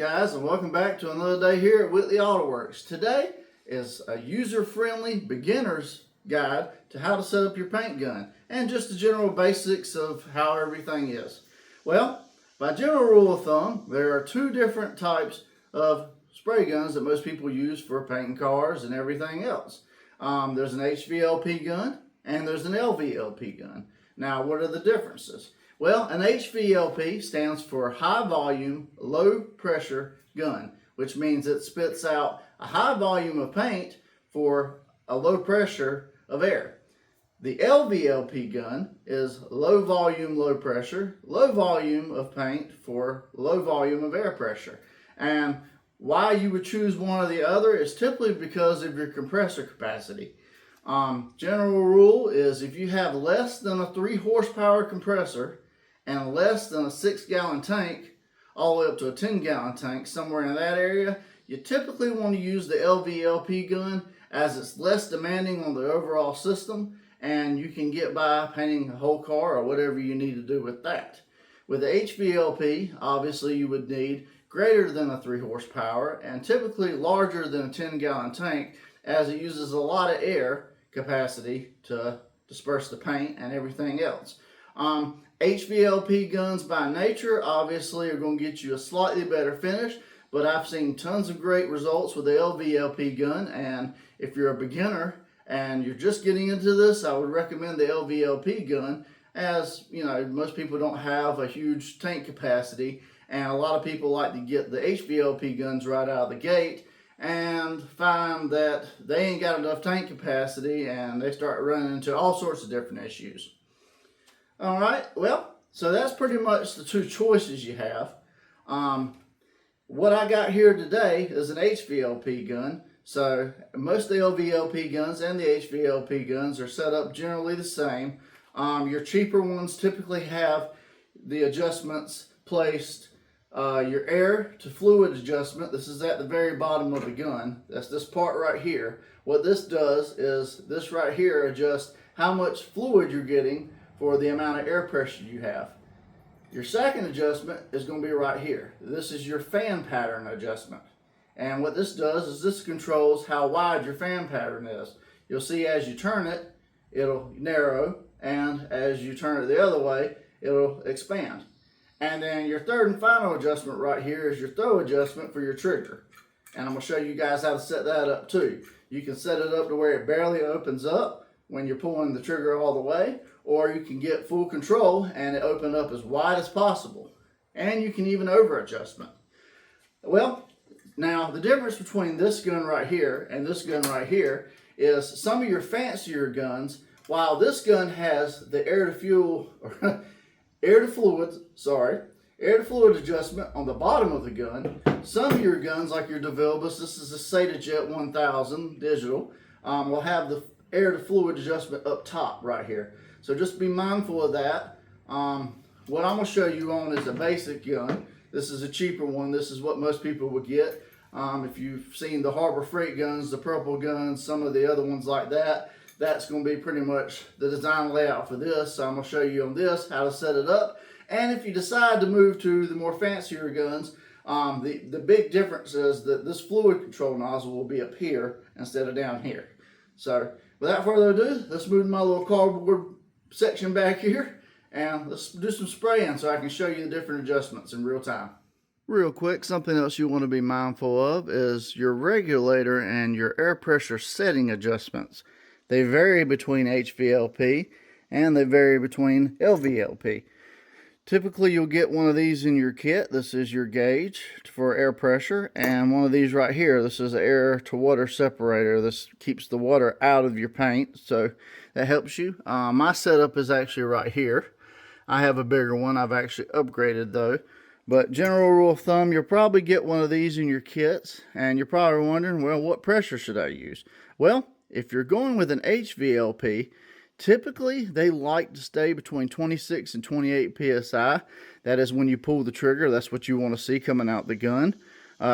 guys, and welcome back to another day here at Whitley Auto Works. Today is a user-friendly beginner's guide to how to set up your paint gun and just the general basics of how everything is. Well, by general rule of thumb, there are two different types of spray guns that most people use for painting cars and everything else. There's an HVLP gun and there's an LVLP gun. Now, what are the differences? Well, an HVLP stands for high volume, low pressure gun, which means it spits out a high volume of paint for a low pressure of air. The LVLP gun is low volume, low pressure, low volume of paint for low volume of air pressure. And why you would choose one or the other is typically because of your compressor capacity. General rule is if you have less than a 3 horsepower compressor and less than a 6-gallon tank, all the way up to a 10-gallon tank, somewhere in that area, you typically want to use the LVLP gun as it's less demanding on the overall system and you can get by painting a whole car or whatever you need to do with that. With the HVLP, obviously you would need greater than a 3 horsepower and typically larger than a 10-gallon tank, as it uses a lot of air capacity to disperse the paint and everything else. HVLP guns by nature obviously are going to get you a slightly better finish, but I've seen tons of great results with the LVLP gun, and if you're a beginner and you're just getting into this, I would recommend the LVLP gun, as you know, most people don't have a huge tank capacity, and a lot of people like to get the HVLP guns right out of the gate and find that they ain't got enough tank capacity and they start running into all sorts of different issues. Alright, well, so that's pretty much the two choices you have. What I got here today is an HVLP gun. So most of the LVLP guns and the HVLP guns are set up generally the same. Your cheaper ones typically have the adjustments placed. Your air to fluid adjustment, this is at the very bottom of the gun. That's this part right here. What this does is this right here adjusts how much fluid you're getting for the amount of air pressure you have. Your second adjustment is going to be right here. This is your fan pattern adjustment. And what this does is this controls how wide your fan pattern is. You'll see as you turn it, it'll narrow, and as you turn it the other way, it'll expand. And then your third and final adjustment right here is your throw adjustment for your trigger. And I'm going to show you guys how to set that up too. You can set it up to where it barely opens up when you're pulling the trigger all the way, or you can get full control and it open up as wide as possible. And you can even over adjustment. Well, now the difference between this gun right here and this gun right here is some of your fancier guns, while this gun has the air to fluid adjustment on the bottom of the gun, some of your guns like your DeVilbiss, this is a SataJet 1000 digital, will have the air to fluid adjustment up top right here. So just be mindful of that. What I'm going to show you on is a basic gun. This is a cheaper one. This is what most people would get. If you've seen the Harbor Freight guns, the purple guns, some of the other ones like that, that's going to be pretty much the design layout for this. So I'm going to show you on this how to set it up. And if you decide to move to the more fancier guns, the big difference is that this fluid control nozzle will be up here instead of down here. So without further ado, let's move to my little cardboard section back here and let's do some spraying so I can show you the different adjustments in real time. Real quick, something else you want to be mindful of is your regulator and your air pressure setting adjustments. They vary between HVLP and they vary between LVLP. Typically you'll get one of these in your kit. This is your gauge for air pressure, and one of these right here, this is an air to water separator. This keeps the water out of your paint, so that helps you. My setup is actually right here. I have a bigger one. I've actually upgraded though. But general rule of thumb, you'll probably get one of these in your kits, and you're probably wondering, well, what pressure should I use? Well, if you're going with an HVLP, typically they like to stay between 26 and 28 psi. That is when you pull the trigger. That's what you want to see coming out the gun.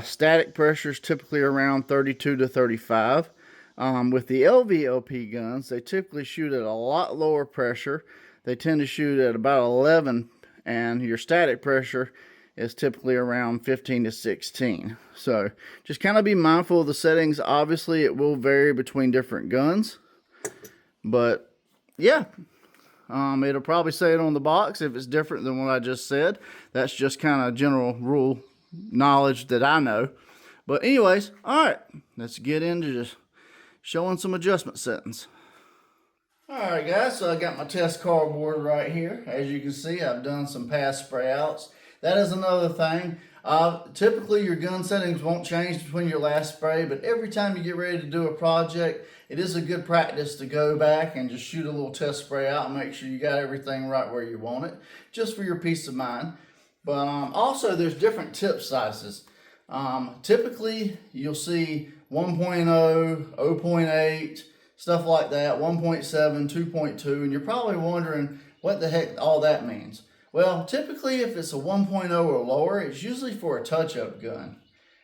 Static pressure is typically around 32 to 35. With the LVLP guns, they typically shoot at a lot lower pressure. They tend to shoot at about 11, and your static pressure is typically around 15 to 16. So just kind of be mindful of the settings. Obviously it will vary between different guns, but yeah, it'll probably say it on the box if it's different than what I just said. That's just kind of general rule knowledge that I know. But anyways, all right, let's get into just showing some adjustment settings. All right, guys, so I got my test cardboard right here. As you can see, I've done some past spray outs. That is another thing. Typically, your gun settings won't change between your last spray, but every time you get ready to do a project, it is a good practice to go back and just shoot a little test spray out and make sure you got everything right where you want it, just for your peace of mind. But also, there's different tip sizes. Typically, you'll see 1.0, 0.8, stuff like that, 1.7, 2.2, and you're probably wondering what the heck all that means. Well, typically if it's a 1.0 or lower, it's usually for a touch-up gun.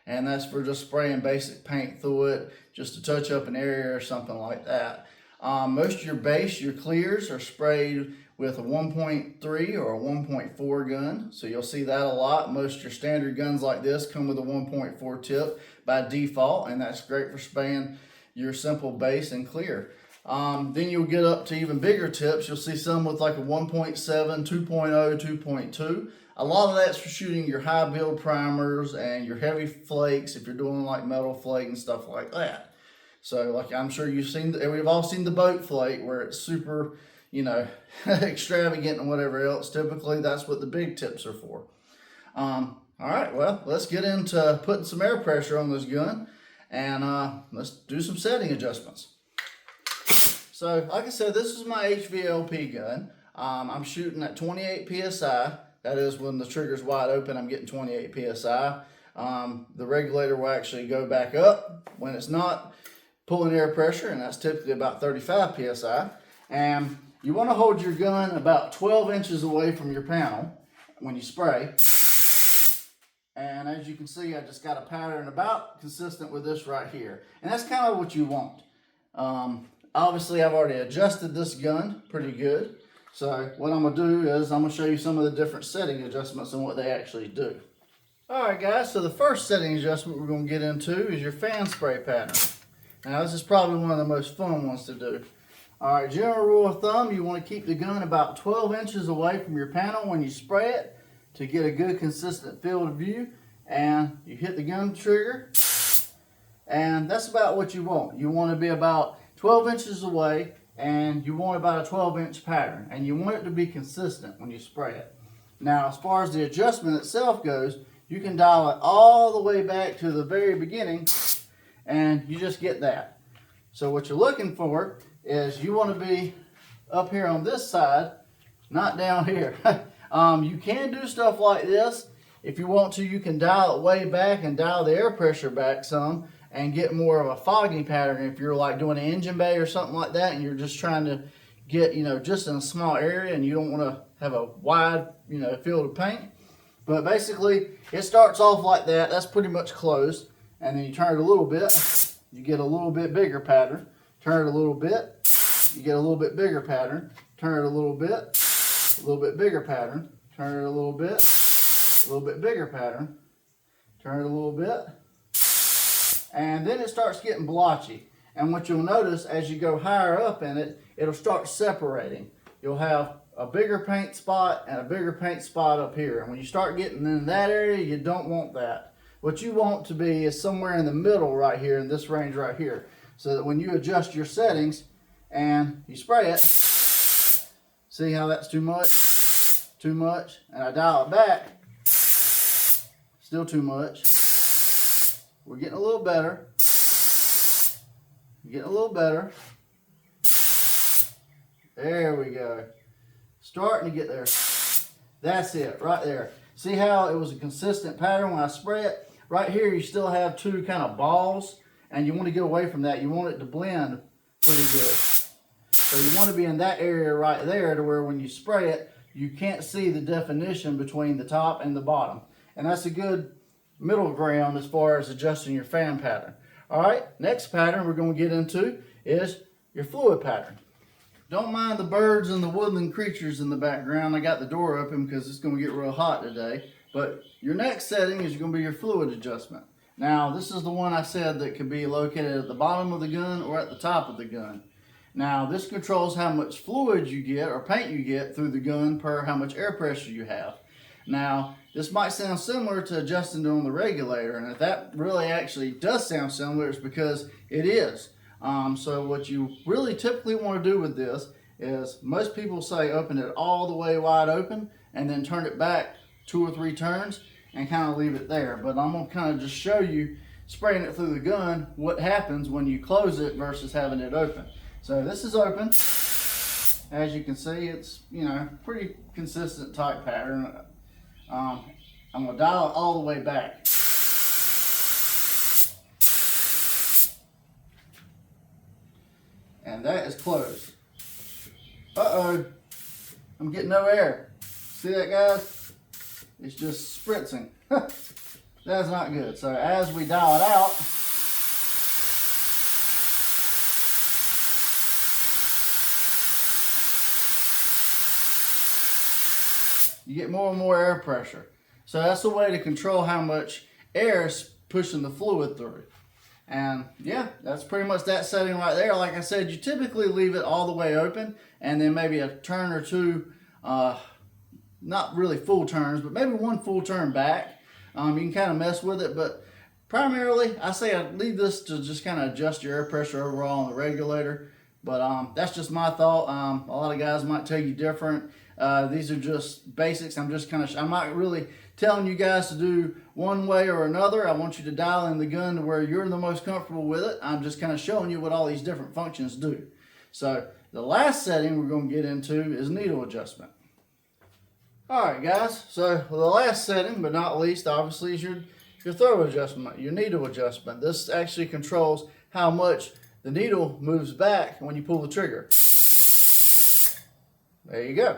And that's for just spraying basic paint through it, just to touch up an area or something like that. Most of your base, your clears, are sprayed with a 1.3 or a 1.4 gun. So you'll see that a lot. Most of your standard guns like this come with a 1.4 tip by default, and that's great for spraying your simple base and clear. Then you'll get up to even bigger tips. You'll see some with like a 1.7, 2.0, 2.2. A lot of that's for shooting your high build primers and your heavy flakes if you're doing like metal flake and stuff like that. So like I'm sure we've all seen the boat flake where it's super, you know, extravagant and whatever else. Typically that's what the big tips are for. All right, well, let's get into putting some air pressure on this gun and let's do some setting adjustments. So, like I said, this is my HVLP gun. I'm shooting at 28 PSI. That is when the trigger's wide open, I'm getting 28 PSI. The regulator will actually go back up when it's not pulling air pressure, and that's typically about 35 PSI. And you want to hold your gun about 12 inches away from your panel when you spray. And as you can see, I just got a pattern about consistent with this right here. And that's kind of what you want. Obviously, I've already adjusted this gun pretty good. So what I'm going to do is I'm going to show you some of the different setting adjustments and what they actually do. Alright guys, so the first setting adjustment we're going to get into is your fan spray pattern. Now this is probably one of the most fun ones to do. Alright, general rule of thumb, you want to keep the gun about 12 inches away from your panel when you spray it to get a good consistent field of view. And you hit the gun trigger, and that's about what you want. You want to be about 12 inches away, and you want about a 12-inch pattern, and you want it to be consistent when you spray it. Now, as far as the adjustment itself goes, you can dial it all the way back to the very beginning, and you just get that. So what you're looking for is you want to be up here on this side, not down here. You can do stuff like this. If you want to, you can dial it way back and dial the air pressure back some and get more of a foggy pattern if you're like doing an engine bay or something like that and you're just trying to get, you know, just in a small area and you don't want to have a wide, you know, field of paint. But basically, it starts off like that. That's pretty much closed. And then you turn it a little bit, you get a little bit bigger pattern. Turn it a little bit, you get a little bit bigger pattern. Turn it a little bit bigger pattern. Turn it a little bit bigger pattern. Turn it a little bit. And then it starts getting blotchy. And what you'll notice as you go higher up in it, it'll start separating. You'll have a bigger paint spot and a bigger paint spot up here. And when you start getting in that area, you don't want that. What you want to be is somewhere in the middle right here, in this range right here. So that when you adjust your settings and you spray it, see how that's too much, and I dial it back, still too much. We're getting a little better. Getting a little better. There we go. Starting to get there. That's it, right there. See how it was a consistent pattern when I spray it? Right here you still have two kind of balls, and you want to get away from that. You want it to blend pretty good. So you want to be in that area right there to where when you spray it, you can't see the definition between the top and the bottom. And that's a good middle ground as far as adjusting your fan pattern. All right, next pattern we're going to get into is your fluid pattern. Don't mind the birds and the woodland creatures in the background. I got the door open because it's going to get real hot today. But your next setting is going to be your fluid adjustment. Now, this is the one I said that could be located at the bottom of the gun or at the top of the gun. Now, this controls how much fluid you get or paint you get through the gun per how much air pressure you have. Now, this might sound similar to adjusting on the regulator, and if that really actually does sound similar, it's because it is. So what you really typically want to do with this is, most people say open it all the way wide open and then turn it back 2 or 3 turns and kind of leave it there. But I'm going to kind of just show you, spraying it through the gun, what happens when you close it versus having it open. So this is open. As you can see, it's, you know, pretty consistent tight pattern. I'm going to dial it all the way back. And that is closed. Uh-oh, I'm getting no air. See that, guys? It's just spritzing. That's not good. So as we dial it out, you get more and more air pressure. So that's a way to control how much air is pushing the fluid through. And yeah, that's pretty much that setting right there. Like I said, you typically leave it all the way open and then maybe a turn or two, not really full turns, but maybe 1 full turn back. You can kind of mess with it, but primarily I say I leave this to just kind of adjust your air pressure overall on the regulator. But that's just my thought. A lot of guys might tell you different. These are just basics. I'm not really telling you guys to do one way or another. I want you to dial in the gun to where you're the most comfortable with it. I'm just kind of showing you what all these different functions do. So the last setting we're going to get into is needle adjustment. Alright guys, so the last setting, but not least, obviously, is your throw adjustment, your needle adjustment. This actually controls how much the needle moves back when you pull the trigger. There you go.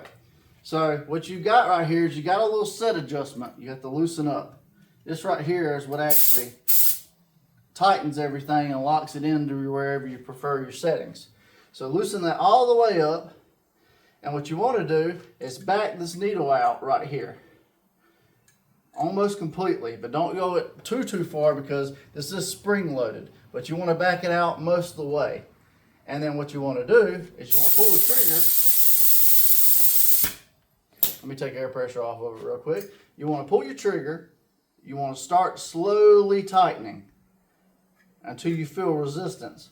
So what you got right here is you got a little set adjustment you have to loosen up. This right here is what actually tightens everything and locks it into wherever you prefer your settings. So loosen that all the way up, and what you want to do is back this needle out right here. Almost completely, but don't go it too far because this is spring loaded. But you want to back it out most of the way. And then what you want to do is you want to pull the trigger. Let me take air pressure off of it real quick. You want to pull your trigger. You want to start slowly tightening until you feel resistance.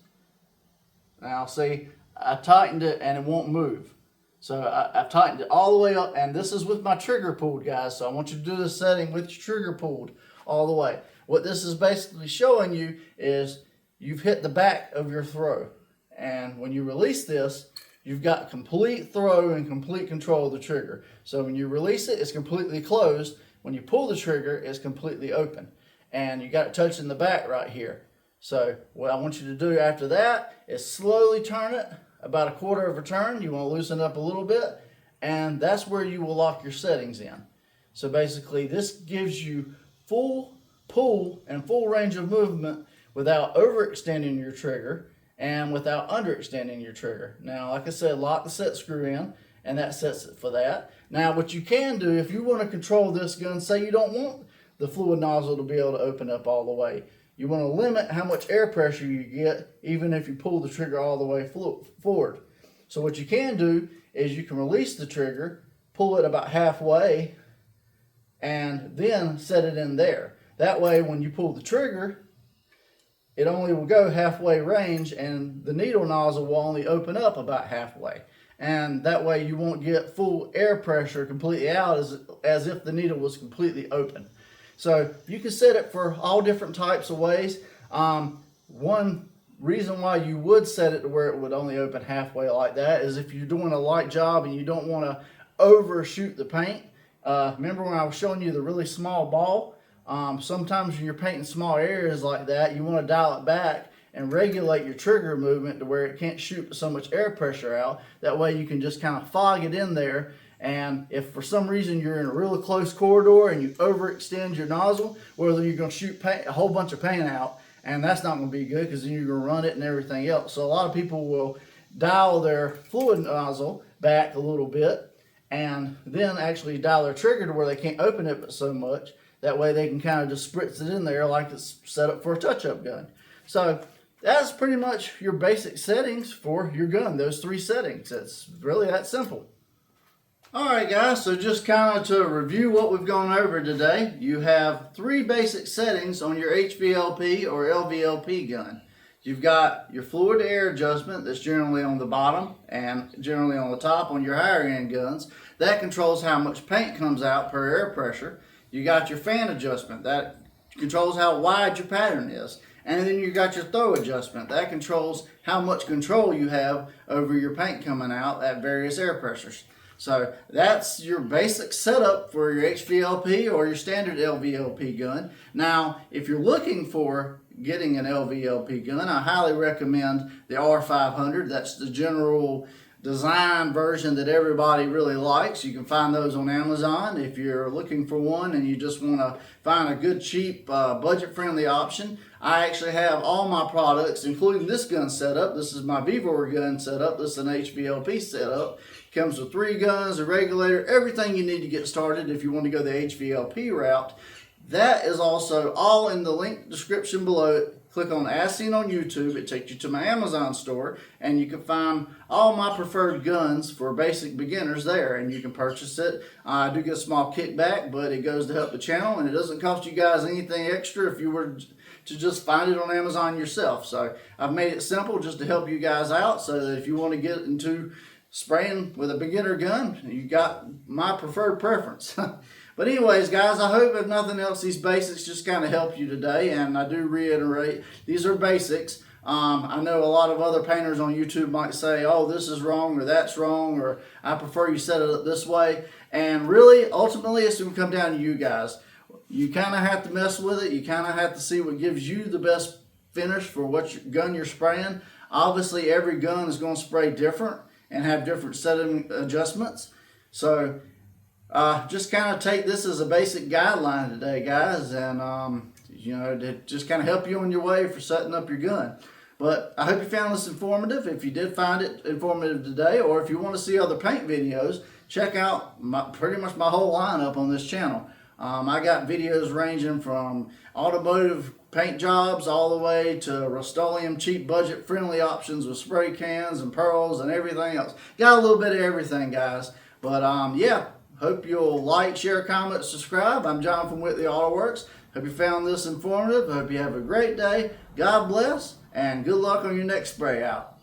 Now see, I tightened it and it won't move. So I've tightened it all the way up, and this is with my trigger pulled, guys. So I want you to do this setting with your trigger pulled all the way. What this is basically showing you is you've hit the back of your throw. And when you release this, you've got complete throw and complete control of the trigger. So when you release it, it's completely closed. When you pull the trigger, it's completely open. And you got it touching the back right here. So what I want you to do after that is slowly turn it about 1/4 of a turn. You want to loosen up a little bit, and that's where you will lock your settings in. So basically this gives you full pull and full range of movement without overextending your trigger and without underextending your trigger. Now, like I said, lock the set screw in, and that sets it for that. Now, what you can do if you want to control this gun, say you don't want the fluid nozzle to be able to open up all the way. You want to limit how much air pressure you get even if you pull the trigger all the way forward. So what you can do is you can release the trigger, pull it about halfway, and then set it in there. That way when you pull the trigger, it only will go halfway range and the needle nozzle will only open up about halfway. And that way you won't get full air pressure completely out as if the needle was completely open. So you can set it for all different types of ways. One reason why you would set it to where it would only open halfway like that is if you're doing a light job and you don't want to overshoot the paint. Remember when I was showing you the really small ball? Sometimes when you're painting small areas like that, you want to dial it back and regulate your trigger movement to where it can't shoot so much air pressure out. That way you can just kind of fog it in there. And if for some reason you're in a really close corridor and you overextend your nozzle, well, you're going to shoot a whole bunch of paint out, and that's not going to be good because then you're going to run it and everything else. So a lot of people will dial their fluid nozzle back a little bit and then actually dial their trigger to where they can't open it but so much. That way they can kind of just spritz it in there like it's set up for a touch-up gun. So that's pretty much your basic settings for your gun, those 3 settings. It's really that simple. Alright guys, so just kind of to review what we've gone over today, you have 3 basic settings on your HVLP or LVLP gun. You've got your fluid to air adjustment that's generally on the bottom and generally on the top on your higher end guns. That controls how much paint comes out per air pressure. You got your fan adjustment that controls how wide your pattern is. And then you got your throw adjustment that controls how much control you have over your paint coming out at various air pressures. So that's your basic setup for your HVLP or your standard LVLP gun. Now, if you're looking for getting an LVLP gun, I highly recommend the R500. That's the general design version that everybody really likes. You can find those on Amazon. If you're looking for one and you just want to find a good, cheap, budget-friendly option, I actually have all my products, including this gun setup. This is my Vevor gun setup. This is an HVLP setup. Comes with 3 guns, a regulator, everything you need to get started if you want to go the HVLP route. That is also all in the link description below. Click on As Seen on YouTube. It takes you to my Amazon store, and you can find all my preferred guns for basic beginners there, and you can purchase it. I do get a small kickback, but it goes to help the channel, and it doesn't cost you guys anything extra if you were to just find it on Amazon yourself. So I've made it simple just to help you guys out, so that if you want to get into spraying with a beginner gun, you got my preferred preference. But anyways, guys, I hope if nothing else, these basics just kind of help you today. And I do reiterate, these are basics. I know a lot of other painters on YouTube might say, oh, this is wrong or that's wrong, or I prefer you set it up this way. And really, ultimately, it's going to come down to you guys. You kind of have to mess with it. You kind of have to see what gives you the best finish for what gun you're spraying. Obviously, every gun is going to spray different and have different setting adjustments. So just kind of take this as a basic guideline today, guys, and you know, to just kind of help you on your way for setting up your gun. But I hope you found this informative. If you did find it informative today, or if you want to see other paint videos, check out pretty much my whole lineup on this channel. I got videos ranging from automotive paint jobs all the way to Rust-Oleum cheap budget friendly options with spray cans and pearls and everything else. Got a little bit of everything, guys. But yeah, hope you'll like, share, comment, subscribe. I'm John from Whitley Auto Works. Hope you found this informative. Hope you have a great day. God bless, and good luck on your next spray out.